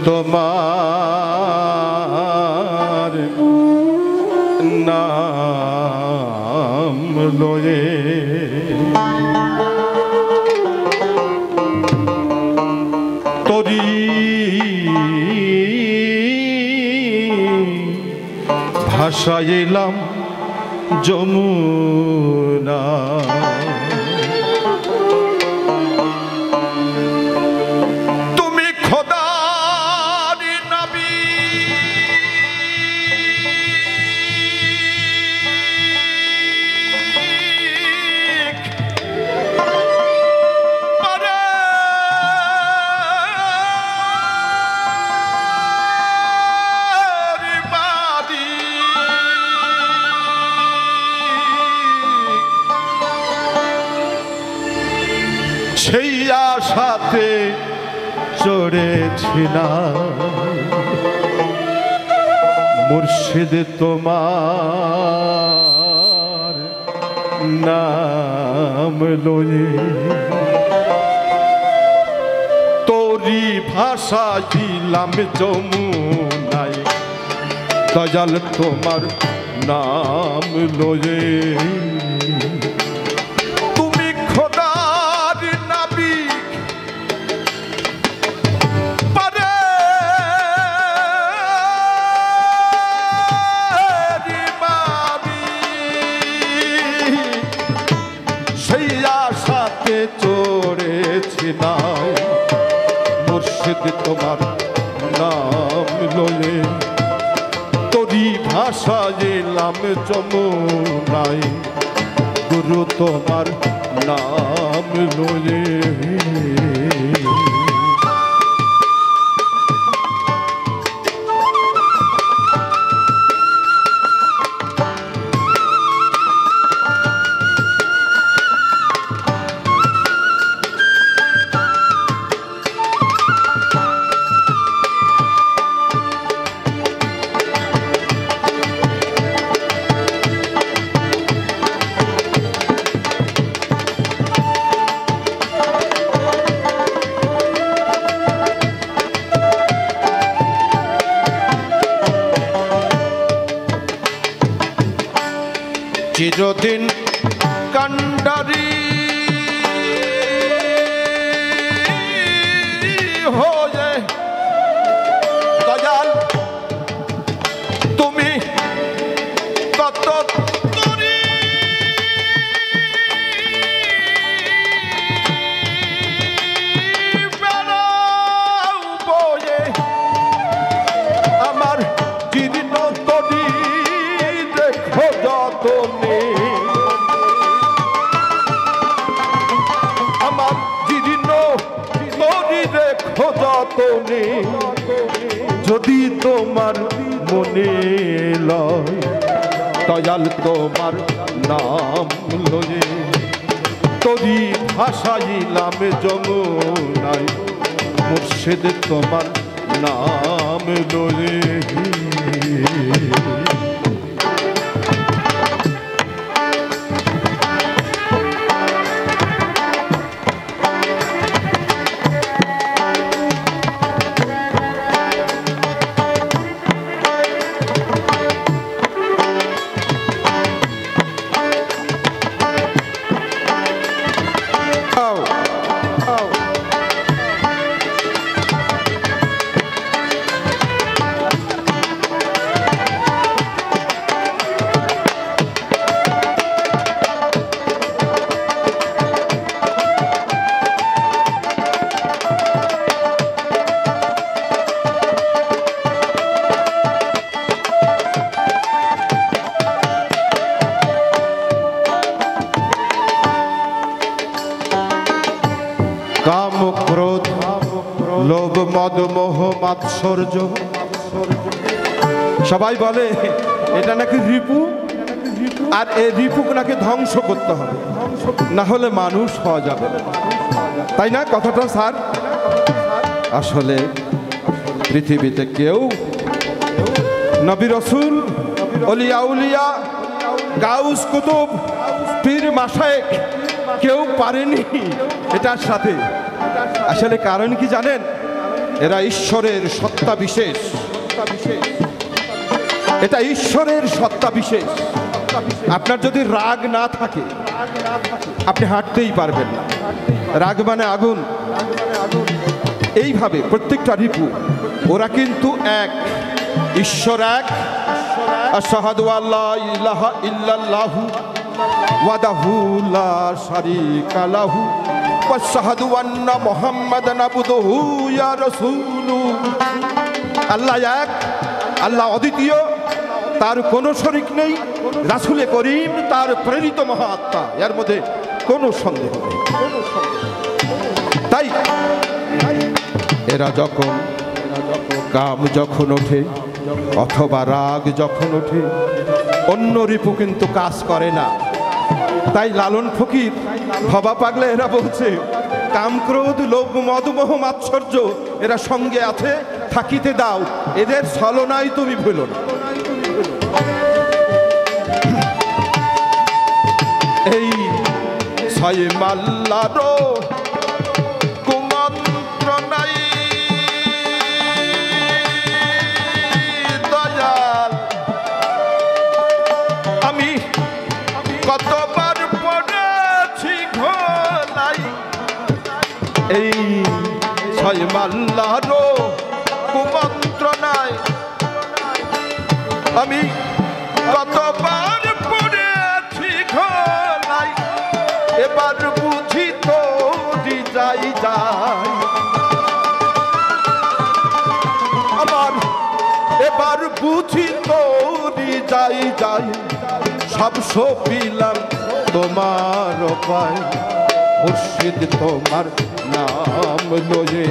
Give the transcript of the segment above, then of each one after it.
তোমার নাম লয়ে তরি ভাষায় এলাম যমুনা সেই আশাতে চড়েছিলাম মুর্শিদ তোমার নাম লয়ে তোরি ভাষা দিলাম যমুনায় দয়াল তোমার নাম লয়ে চড়েছিলাম মুর্শিদ তোমার নাম লয়ে তোরি ভাষা এলাম যমুনায় গুরু তোমার নাম লয়ে চিরদিন কান্ডারি হয়ে দয়াল তুমি কত করি বেড়াও বয়ে আমার জীর্ণ তরি দেখো যতনে আমার জীর্ণ তরি দেখো যতনে যদি তোমার মনে লয় দয়াল তোমার নাম লয়ে তরি ভাষাইলাম যমুনায় মুর্শিদ তোমার নাম লয়ে কাম ক্রোধ লোভ মদ মোহ মাৎসর্য সবাই বলে এটা নাকি রিপু আর এই রিপুকে নাকি ধ্বংস করতে হবে না হলে মানুষ হওয়া যাবে তাই না কথাটা স্যার আসলে পৃথিবীতে কেউ নবী রাসূল ওলিয়া উলিয়া গাউস কুতুব পীর মাশায়েখ কেউ পারেনি এটার সাথে। আসলে কারণ কি জানেন? এরা ঈশ্বরের সত্তা বিশেষ, এটা ঈশ্বরের সত্তা বিশেষ। আপনার যদি রাগ না থাকে আপনি হাঁটতেই পারবেন না। রাগ মানে আগুন। এইভাবে প্রত্যেকটা রিপু ওরা কিন্তু এক, ঈশ্বর এক। আশহাদু আল্লা ইলাহা ইল্লাল্লাহু ওয়াহদাহু লা শারীকা লাহু ওয়া আশহাদু আন্না মুহাম্মাদান আবদুহু ইয়া রাসূলু। আল্লাহ এক, আল্লাহ অদ্বিতীয়, তার কোনো শরীক নেই। রাসূলে করিম তার প্রেরিত মহাআত্মা, এর মধ্যে কোনো সন্দেহ নেই। তাই এরা যখন কাম যখন ওঠে অথবা রাগ যখন ওঠে, অন্য রিপু কিন্তু কাজ করে না। তাই লালন ফকির ভবা পাগলা এরা বলছে, কাম ক্রোধ লোভ মদ মোহ মাৎসর্য এরা সঙ্গে আছে, থাকিতে দাও, এদের ছলনায় তুমি ভুলো না। এই ছয় মাল্লারও কুমন্ত্র নাই দয়াল, আমি কতবার পড়েছি ঘোলাই। এই ছয় মাল্লারও কুমন্ত্র নাই, আমি কতবার পড়েছি ঘোলাই। এবার বুঝি তো যাই যাই আমার, এবার বুঝি তো যাই যাই। সব সপিলাম তোমার পায়, মুর্শিদ তোমার নাম লয়ে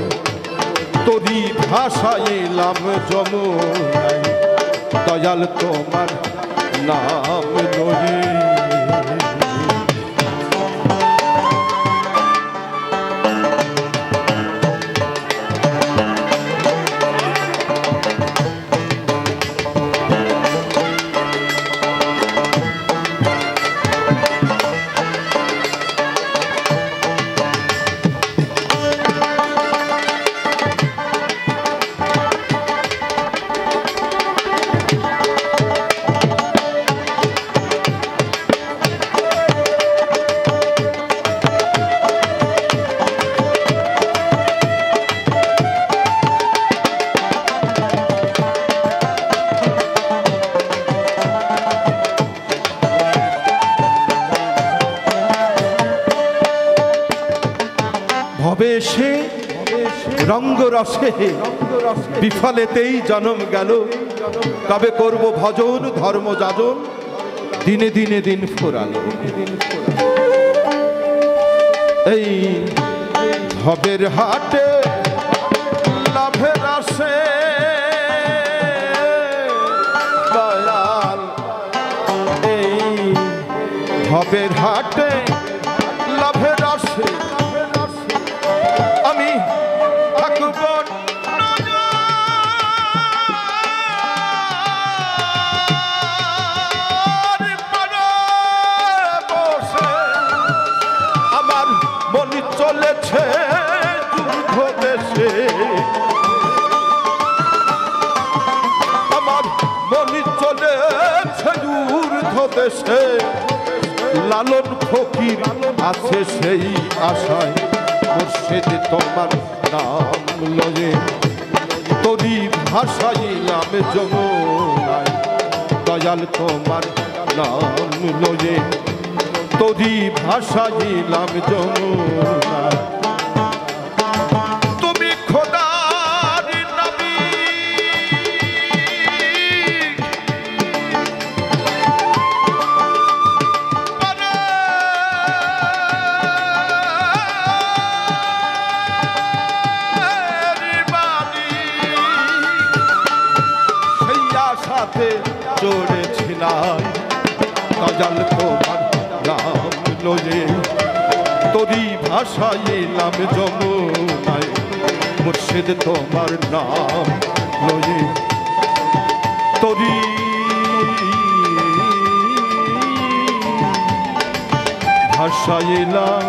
তোরি ভাষাইলাম যমুনায়। দয়াল তোমার নাম লয়ে ভবেশে রঙ্গরসে বিফলেতেই জন্ম গেল। কবে করব ভজন ধর্ম যাজন, দিনে দিনে দিন ফুরালো। এই ভবের হাটে লাভের আসে দয়াল, এই ভবের হাটে লাভের আসে। আমি থাকব বসে, আমার মনে চলেছে যুদ্ধ দেশে। আমার মনে চলেছে যুদ্ধ দেশে। লালন ফকির আছে সেই আশায়, মুর্শিদ তোমার নাম লয়ে তোরি ভাষাইলাম যমুনায়। দয়াল তোমার নাম লয়ে তোরি ভাষাইলাম যমুনায়। তুমি খোদার নবী, সাথে চড়েছিলাম। দয়াল তোমার নাম লয়ে তোরি ভাষাইলাম যমুনায়। মুর্শিদ তোমার নাম লয়ে তোরি ভাষাইলাম